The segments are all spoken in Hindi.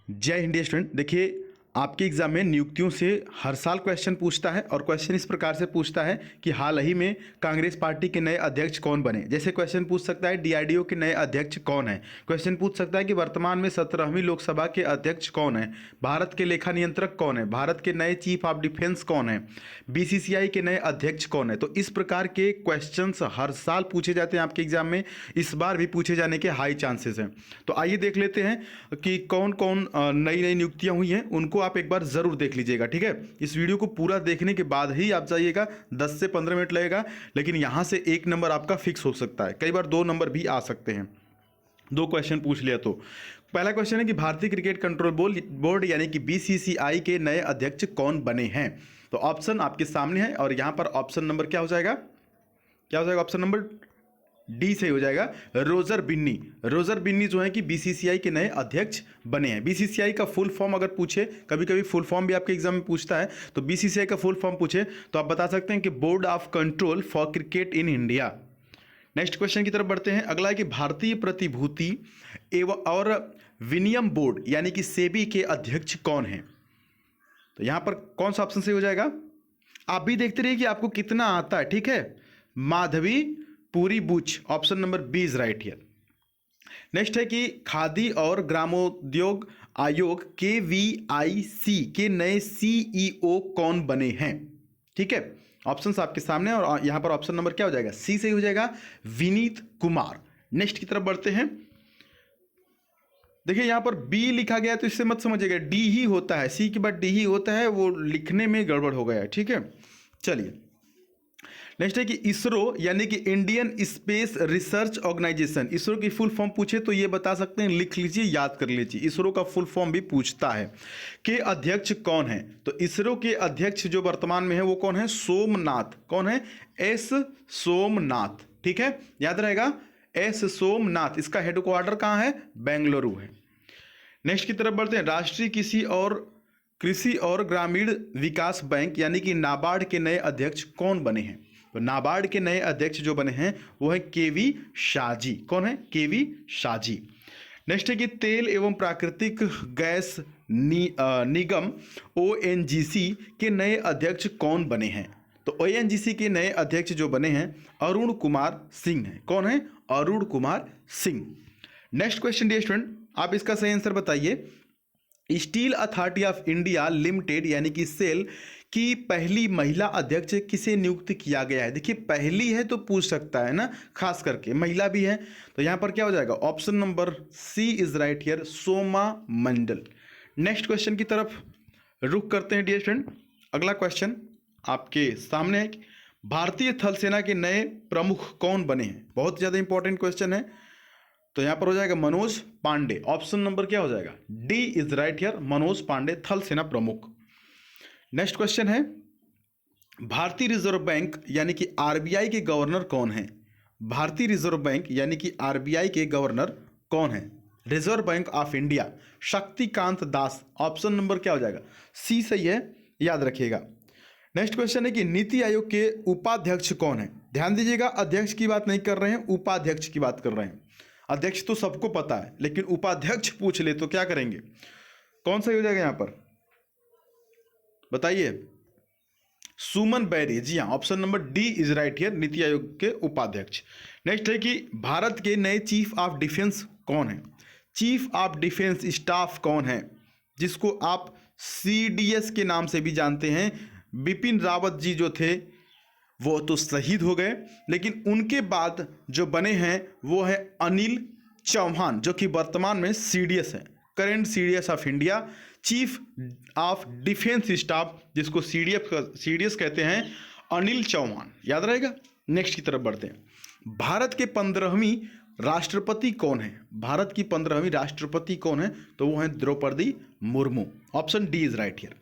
जय हिंद स्टूडेंट। देखिए, आपके एग्जाम में नियुक्तियों से हर साल क्वेश्चन पूछता है और क्वेश्चन इस प्रकार से पूछता है कि हाल ही में कांग्रेस पार्टी के नए अध्यक्ष कौन बने। जैसे क्वेश्चन पूछ सकता है डीआरडीओ के नए अध्यक्ष कौन है, क्वेश्चन पूछ सकता है कि वर्तमान में 17वीं लोकसभा के अध्यक्ष कौन है, भारत के लेखा नियंत्रक कौन है, भारत के नए चीफ ऑफ डिफेंस कौन है, बीसीसीआई के नए अध्यक्ष कौन है। तो इस प्रकार के क्वेश्चन हर साल पूछे जाते हैं आपके एग्जाम में, इस बार भी पूछे जाने के हाई चांसेस हैं। तो आइए देख लेते हैं कि कौन कौन नई नई नियुक्तियां हुई हैं, उनको आप एक बार जरूर देख लीजिएगा। ठीक है, इस वीडियो को पूरा देखने के बाद ही आप जाइएगा, 10 से 15 मिनट लगेगा, लेकिन यहां से एक नंबर आपका फिक्स हो सकता है, कई बार 2 नंबर भी आ सकते हैं। 2 क्वेश्चन पूछ लिया तो पहला क्वेश्चन है कि भारतीय क्रिकेट कंट्रोल बोर्ड यानी कि बीसीसीआई के नए अध्यक्ष कौन बने हैं। तो ऑप्शन आपके सामने है और यहां पर ऑप्शन नंबर क्या हो जाएगा, ऑप्शन नंबर डी से हो जाएगा, रोजर बिन्नी। रोजर बिन्नी जो है कि बीसीसीआई के नए अध्यक्ष बने हैं। बीसीसीआई का फुल फॉर्म अगर पूछे, कभी कभी फुल फॉर्म भी आपके एग्जाम में पूछता है, तो बीसीसीआई का फुल फॉर्म पूछे तो आप बता सकते हैं कि board of control for cricket in India. Next question की तरफ बढ़ते हैं। अगला है कि भारतीय प्रतिभूति एवं और विनियम बोर्ड यानी कि सेबी के अध्यक्ष कौन है। तो यहां पर कौन सा ऑप्शन सही हो जाएगा, आप भी देखते रहिए कि आपको कितना आता है। ठीक है, Madhabi Puri Buch, option number B is right here. Next है कि खादी और ग्रामोद्योग आयोग KVIC के नए CEO कौन बने हैं। ठीक है, ऑप्शंस आपके सामने और यहां पर ऑप्शन नंबर क्या हो जाएगा, सी सही हो जाएगा, विनीत कुमार। नेक्स्ट की तरफ बढ़ते हैं। देखिए यहां पर बी लिखा गया है तो इससे मत समझिएगा, डी ही होता है, सी के बाद डी ही होता है, वो लिखने में गड़बड़ हो गया है। ठीक है, चलिए नेक्स्ट है कि इसरो यानी कि Indian space research organisation, ISRO की फुल फॉर्म पूछे तो ये बता सकते हैं, लिख लीजिए, याद कर लीजिए, इसरो का फुल फॉर्म भी पूछता है। के अध्यक्ष कौन है, तो इसरो के अध्यक्ष जो वर्तमान में है वो कौन है, सोमनाथ। कौन है, एस सोमनाथ। ठीक है, याद रहेगा, एस सोमनाथ। इसका हेडक्वार्टर कहां है, बेंगलुरु है। नेक्स्ट की तरफ बढ़ते हैं। राष्ट्रीय कृषि और ग्रामीण विकास बैंक यानी कि नाबार्ड के नए अध्यक्ष कौन बने हैं। तो नाबार्ड के नए अध्यक्ष जो बने हैं वो है KV शाहजी। कौन है, KV शाहजी। नेक्स्ट है कि तेल एवं प्राकृतिक गैस निगम ONGC के नए अध्यक्ष कौन बने हैं। तो ONGC के नए अध्यक्ष जो बने हैं अरुण कुमार सिंह हैं। कौन है, Arun Kumar Singh. Next question dear student, आप इसका सही आंसर बताइए। Steel authority of India limited यानी कि सेल की पहली महिला अध्यक्ष किसे नियुक्त किया गया है। देखिए पहली है तो पूछ सकता है ना, खास करके महिला भी है, तो यहां पर क्या हो जाएगा, option number C is right here, Soma Mondal. Next question की तरफ रुख करते हैं डियर स्टूडेंट। अगला क्वेश्चन आपके सामने है, भारतीय थल सेना के नए प्रमुख कौन बने हैं। बहुत ज्यादा इंपॉर्टेंट क्वेश्चन है, तो यहां पर हो जाएगा मनोज पांडे। ऑप्शन नंबर क्या हो जाएगा, D is right here, Manoj Pande थल सेना प्रमुख। नेक्स्ट क्वेश्चन है, भारतीय रिजर्व बैंक यानी कि RBI के गवर्नर कौन है। भारतीय रिजर्व बैंक यानी कि RBI के गवर्नर कौन है, reserve bank of India, Shaktikanta Das. Option number क्या हो जाएगा, सी सही है, याद रखिएगा। नेक्स्ट क्वेश्चन है कि नीति आयोग के उपाध्यक्ष कौन है। ध्यान दीजिएगा, अध्यक्ष की बात नहीं कर रहे हैं, उपाध्यक्ष की बात कर रहे हैं। अध्यक्ष तो सबको पता है, लेकिन उपाध्यक्ष पूछ ले तो क्या करेंगे, कौन सा हो जाएगा यहां पर बताइए, सुमन बैरी। जी हाँ, option number D is right here, NITI Aayog के उपाध्यक्ष। नेक्स्ट है कि भारत के नए चीफ ऑफ डिफेंस कौन है। चीफ ऑफ डिफेंस स्टाफ कौन है, जिसको आप CDS के नाम से भी जानते हैं। बिपिन रावत जी जो थे वो तो शहीद हो गए, लेकिन उनके बाद जो बने हैं वो है अनिल चौहान, जो कि वर्तमान में CDS है, current CDS of India, chief of defence staff, जिसको CDS कहते हैं, अनिल चौहान। याद रहेगा। नेक्स्ट की तरफ बढ़ते हैं। भारत के 15वीं राष्ट्रपति कौन है। भारत की 15वीं राष्ट्रपति कौन है, तो वो है Droupadi Murmu. Option D is right here.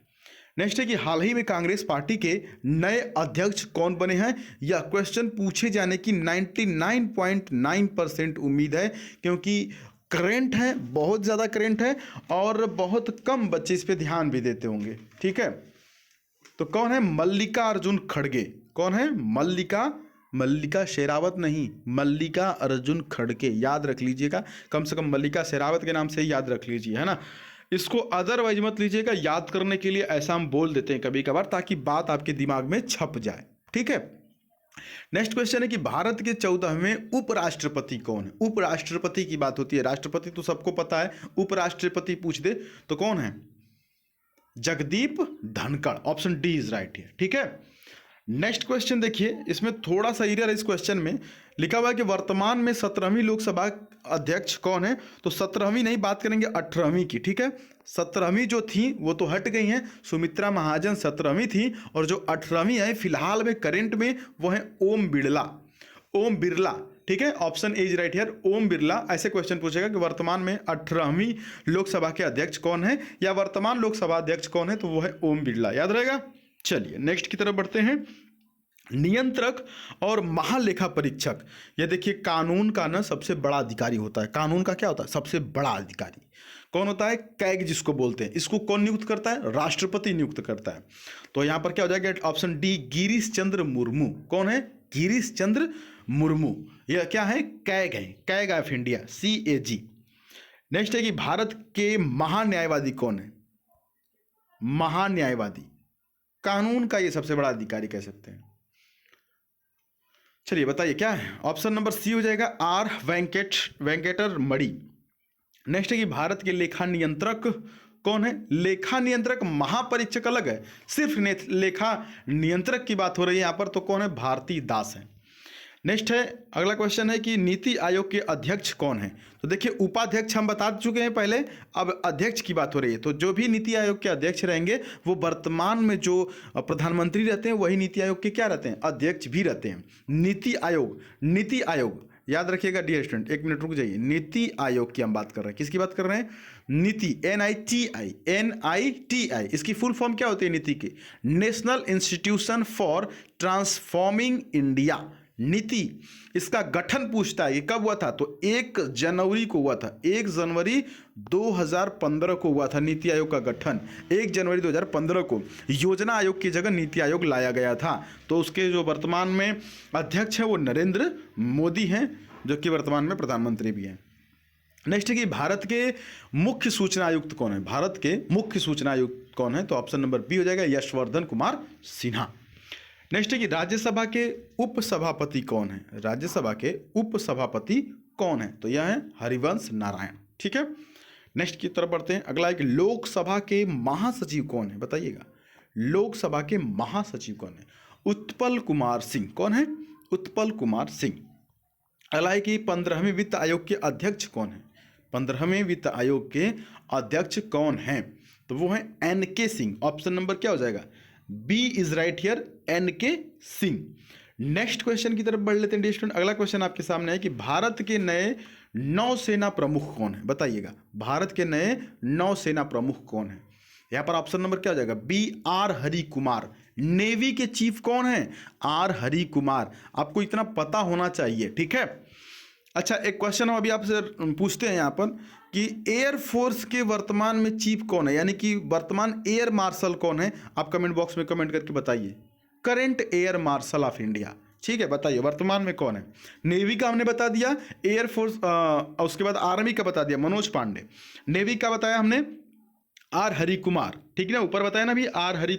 Next है कि हाल ही में कांग्रेस पार्टी के नए अध्यक्ष कौन बने हैं। यह क्वेश्चन पूछे जाने की 99.9% उम्मीद है, क्योंकि करेंट है, बहुत ज़्यादा करेंट है और बहुत कम बच्चे इस पे ध्यान भी देते होंगे। ठीक है, तो कौन है, मल्लिका अर्जुन खड़गे। कौन है, मल्लिका शेरावत नहीं, मल्लिका अर्जुन खड़गे। याद रख लीजिएगा, कम से कम मल्लिका शेरावत के नाम से ही याद रख लीजिए, है ना। इसको अदरवाइज मत लीजिएगा, याद करने के लिए ऐसा हम बोल देते हैं कभी कभार ताकि बात आपके दिमाग में छप जाए, ठीक है। नेक्स्ट क्वेश्चन है कि भारत के 14वें उपराष्ट्रपति कौन है। उपराष्ट्रपति की बात होती है, राष्ट्रपति तो सबको पता है, उपराष्ट्रपति पूछ दे तो कौन है? Jagdeep Dhankhar, option D is right है, ठीक है। नेक्स्ट क्वेश्चन देखिए, इसमें थोड़ा सा एरर है इस क्वेश्चन में, लिखा हुआ है कि वर्तमान में 17वीं लोकसभा अध्यक्ष कौन है। तो 17वीं नहीं, बात करेंगे 18वीं की, ठीक है। 17वीं जो थी वो तो हट गई हैं, सुमित्रा महाजन 17वीं थी, और जो 18वीं है फिलहाल में करंट में वो है ओम बिरला, ओम बिरला, ठीक है। Option A is right here, Om Birla. ऐसे क्वेश्चन पूछेगा कि वर्तमान में 18वीं लोकसभा के अध्यक्ष कौन है या वर्तमान लोकसभा अध्यक्ष कौन है, तो वो है ओम बिरला, याद रहेगा। चलिए नेक्स्ट की तरफ बढ़ते हैं। नियंत्रक और महालेखा परीक्षक, ये देखिए कानून का ना सबसे बड़ा अधिकारी होता है। कानून का क्या होता है? सबसे बड़ा अधिकारी कौन होता है? कैग जिसको बोलते हैं। इसको कौन नियुक्त करता है? राष्ट्रपति नियुक्त करता है। तो यहां पर क्या हो जाएगा? Option D Girish Chandra Murmu. कौन है? गिरीश चंद्र मुर्मू। यह क्या है? कैग है, CAG of India, CAG। Next है कि भारत के महान्यायवादी कौन है? महान्यायवादी, कानून का ये सबसे बड़ा अधिकारी कह सकते हैं। चलिए बताइए क्या है? ऑप्शन नंबर सी हो जाएगा, आर वेंकटर मणि। नेक्स्ट है कि भारत के लेखा नियंत्रक कौन है? लेखा नियंत्रक, महापरीक्षक अलग है, सिर्फ लेखा नियंत्रक की बात हो रही है यहां पर, तो कौन है? भारती दास है। नेक्स्ट है, अगला क्वेश्चन है कि नीति आयोग के अध्यक्ष कौन है। तो देखिए उपाध्यक्ष हम बता चुके हैं पहले, अब अध्यक्ष की बात हो रही है। तो जो भी नीति आयोग के अध्यक्ष रहेंगे वो वर्तमान में जो प्रधानमंत्री रहते हैं वही नीति आयोग के क्या रहते हैं? अध्यक्ष भी रहते हैं। नीति आयोग, नीति आयोग याद रखिएगा डियर स्टूडेंट, एक मिनट रुक जाइए। नीति आयोग की हम बात कर रहे हैं, किसकी बात कर रहे हैं? नीति, NITI, इसकी फुल फॉर्म क्या होती है नीति की? National institution for transforming India. नीति, इसका गठन पूछता है, ये कब हुआ था? तो 1 जनवरी को हुआ था, 1 जनवरी 2015 को हुआ था नीति आयोग का गठन। 1 जनवरी 2015 को योजना आयोग की जगह नीति आयोग लाया गया था। तो उसके जो वर्तमान में अध्यक्ष हैं वो नरेंद्र मोदी हैं, जो कि वर्तमान में प्रधानमंत्री भी हैं। नेक्स्ट है कि भारत के मुख्य सूचना आयुक्त कौन है? भारत के मुख्य सूचना आयुक्त कौन है? तो ऑप्शन नंबर बी हो जाएगा, यशवर्धन कुमार सिन्हा। नेक्स्ट है कि राज्यसभा के उपसभापति कौन है? राज्यसभा के उपसभापति कौन है? तो यह है हरिवंश नारायण, ठीक है। नेक्स्ट की तरफ बढ़ते हैं। अगला है कि लोकसभा के महासचिव कौन है? बताइएगा, लोकसभा के महासचिव कौन है? उत्पल कुमार सिंह। कौन है? उत्पल कुमार सिंह। अगला है कि 15वें वित्त आयोग के अध्यक्ष कौन है? 15वें वित्त आयोग के अध्यक्ष कौन है? तो वो है NK सिंह। ऑप्शन नंबर क्या हो जाएगा? B is right here, NK Singh. Next question की तरफ बढ़ लेते हैं स्टूडेंट। अगला क्वेश्चन आपके सामने है कि भारत के नए नौसेना प्रमुख कौन है? बताइएगा, भारत के नए नौसेना प्रमुख कौन है? यहां पर ऑप्शन नंबर क्या हो जाएगा? B, R Hari Kumar. Navy के चीफ कौन है? R हरि कुमार। आपको इतना पता होना चाहिए, ठीक है। अच्छा, एक क्वेश्चन हम अभी आपसे पूछते हैं यहाँ पर कि एयरफोर्स के वर्तमान में चीफ कौन है, यानी कि वर्तमान एयर मार्शल कौन है? आप कमेंट बॉक्स में कमेंट करके बताइए। Current air marshal of India, ठीक है, बताइए वर्तमान में कौन है? नेवी का हमने बता दिया, एयरफोर्स उसके बाद आर्मी का बता दिया मनोज पांडे। नेवी का बताया हमने R हरि कुमार, ठीक है ना, ऊपर बताया ना भी R हरि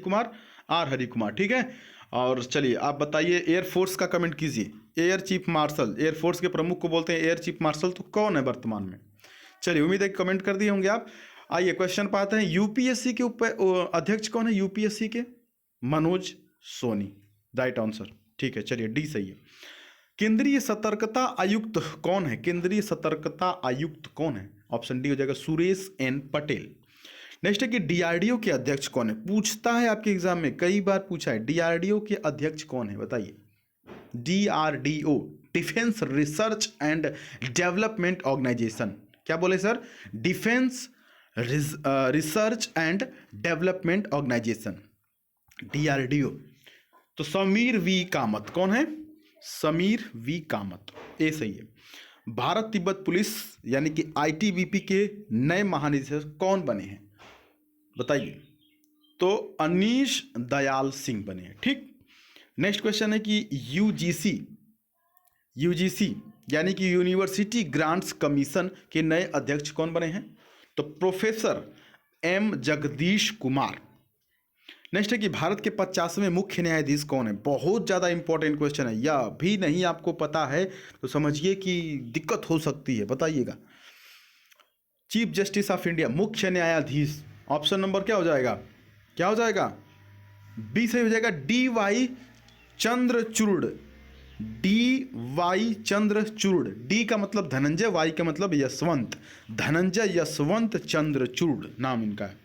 कुमार, ठीक है। और चलिए आप बताइए एयरफोर्स का कमेंट कीजिए। एयर चीफ मार्शल, एयरफोर्स के प्रमुख को बोलते हैं एयर चीफ मार्शल, तो कौन है वर्तमान में? चलिए उम्मीद है कमेंट कर दिए होंगे आप। आइए क्वेश्चन पाते हैं। यूपीएससी के अध्यक्ष कौन है? यूपीएससी के मनोज सोनी, राइट आंसर, ठीक है। चलिए डी सही है। केंद्रीय सतर्कता आयुक्त कौन है? केंद्रीय सतर्कता आयुक्त कौन है? ऑप्शन डी हो जाएगा, सुरेश N पटेल। नेक्स्ट है कि DRDO के अध्यक्ष कौन है? पूछता है आपके एग्जाम में, कई बार पूछा है, DRDO के अध्यक्ष कौन है? बताइए। DRDO, defence research and development organisation. क्या बोले sir? Defence research and development organisation, DRDO। तो समीर V कामत। कौन है? समीर V कामत, ए सही है। भारत तिब्बत पुलिस यानी कि ITBP के नए महानिदेशक कौन बने हैं? बताइए। तो अनीश दयाल सिंह बने हैं, ठीक। नेक्स्ट क्वेश्चन है कि UGC यानी कि यूनिवर्सिटी ग्रांट्स कमीशन के नए अध्यक्ष कौन बने हैं? तो professor M Jagdish Kumar. Next है कि भारत के 50वें मुख्य न्यायाधीश कौन है? बहुत ज़्यादा इंपॉर्टेंट क्वेश्चन है, या भी नहीं आपको पता है तो समझिए कि दिक्कत हो सकती है, बताइएगा। चीफ जस्टिस ऑफ इंडिया, मुख्य न्यायाधीश, ऑप्शन नंबर क्या हो जाएगा? क्या हो जाएगा? बी सही हो जाएगा, D Y Chandrachud. D Y Chandrachud. D का मतलब धनंजय, वाई का मतलब यशवंत, धनंजय यशवंत चंद्रचूड़ नाम इनका है।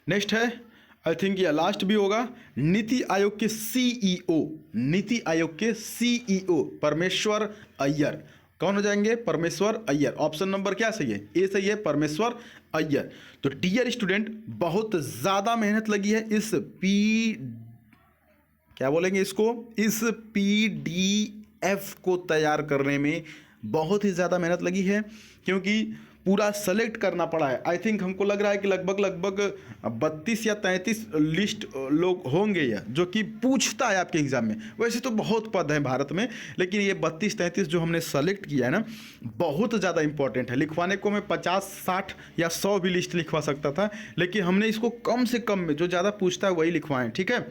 नेक्स्ट है, आई थिंक ये लास्ट भी होगा, नीति आयोग के सीईओ, नीति आयोग के सीईओ परमेश्वर अय्यर। कौन हो जाएंगे? परमेश्वर अय्यर। ऑप्शन नंबर क्या सही है? ए सही है, परमेश्वर अय्यर। तो डियर स्टूडेंट, बहुत ज़्यादा मेहनत लगी है इस क्या बोलेंगे इसको, इस PDF को तैयार करने में बहुत ही ज़्यादा मेहनत लगी है, क्योंकि पूरा सेलेक्ट करना पड़ा है। आई थिंक हमको लग रहा है कि लगभग 32 या 33 लिस्ट लोग होंगे या जो कि पूछता है आपके एग्ज़ाम में। वैसे तो बहुत पद हैं भारत में, लेकिन ये 32-33 जो हमने सेलेक्ट किया है ना, बहुत ज़्यादा इंपॉर्टेंट है। लिखवाने को मैं 50, 60 या 100 भी लिस्ट लिखवा सकता था, लेकिन हमने इसको कम से कम में जो ज़्यादा पूछता है वही लिखवाएं, ठीक है।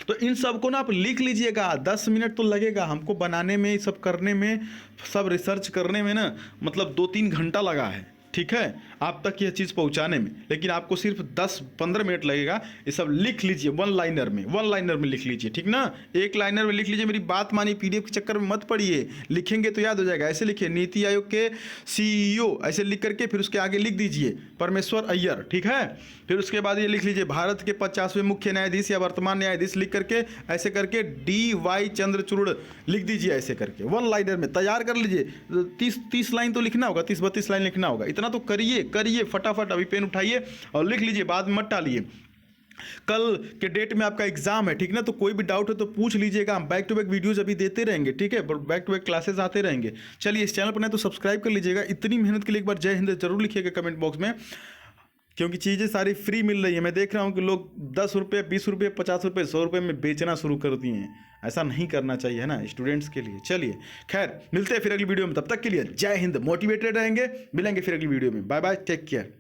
तो इन सब को ना आप लिख लीजिएगा, 10 मिनट तो लगेगा हमको बनाने में, सब करने में, सब रिसर्च करने में ना, मतलब 2-3 घंटा लगा है, ठीक है, आप तक यह चीज़ पहुंचाने में, लेकिन आपको सिर्फ 10-15 मिनट लगेगा। ये सब लिख लीजिए वन लाइनर में लिख लीजिए, ठीक ना, एक लाइनर में लिख लीजिए। मेरी बात मानिए, PDF के चक्कर में मत पड़िए, लिखेंगे तो याद हो जाएगा। ऐसे लिखिए, नीति आयोग के CEO ऐसे लिख करके फिर उसके आगे लिख दीजिए परमेश्वर अय्यर, ठीक है। फिर उसके बाद ये लिख लीजिए भारत के 50वें मुख्य न्यायाधीश या वर्तमान न्यायाधीश, लिख करके ऐसे करके DY चंद्रचूड़ लिख दीजिए, ऐसे करके वन लाइनर में तैयार कर लीजिए। 30 लाइन तो लिखना होगा, 30-32 लाइन लिखना होगा, इतना तो करिए फटाफट। अभी पेन उठाइए और लिख लीजिए, बाद में मत टालिए। कल के डेट में आपका एग्जाम है, ठीक ना, तो कोई भी डाउट है तो पूछ लीजिएगा। हम बैक टू बैक वीडियोस अभी देते रहेंगे, ठीक है, बैक टू बैक क्लासेस आते रहेंगे। चलिए, इस चैनल पर नहीं तो सब्सक्राइब कर लीजिएगा। इतनी मेहनत के लिए एक बार जय हिंद जरूर लिखिएगा कमेंट बॉक्स में, क्योंकि चीज़ें सारी फ्री मिल रही है। मैं देख रहा हूँ कि लोग 10 रुपये, 20 रुपये, 50 रुपये, 100 रुपये में बेचना शुरू कर दिए हैं। ऐसा नहीं करना चाहिए, है ना, स्टूडेंट्स के लिए। चलिए, खैर मिलते हैं फिर अगली वीडियो में, तब तक के लिए जय हिंद। मोटिवेटेड रहेंगे, मिलेंगे फिर अगली वीडियो में। Bye bye, take care.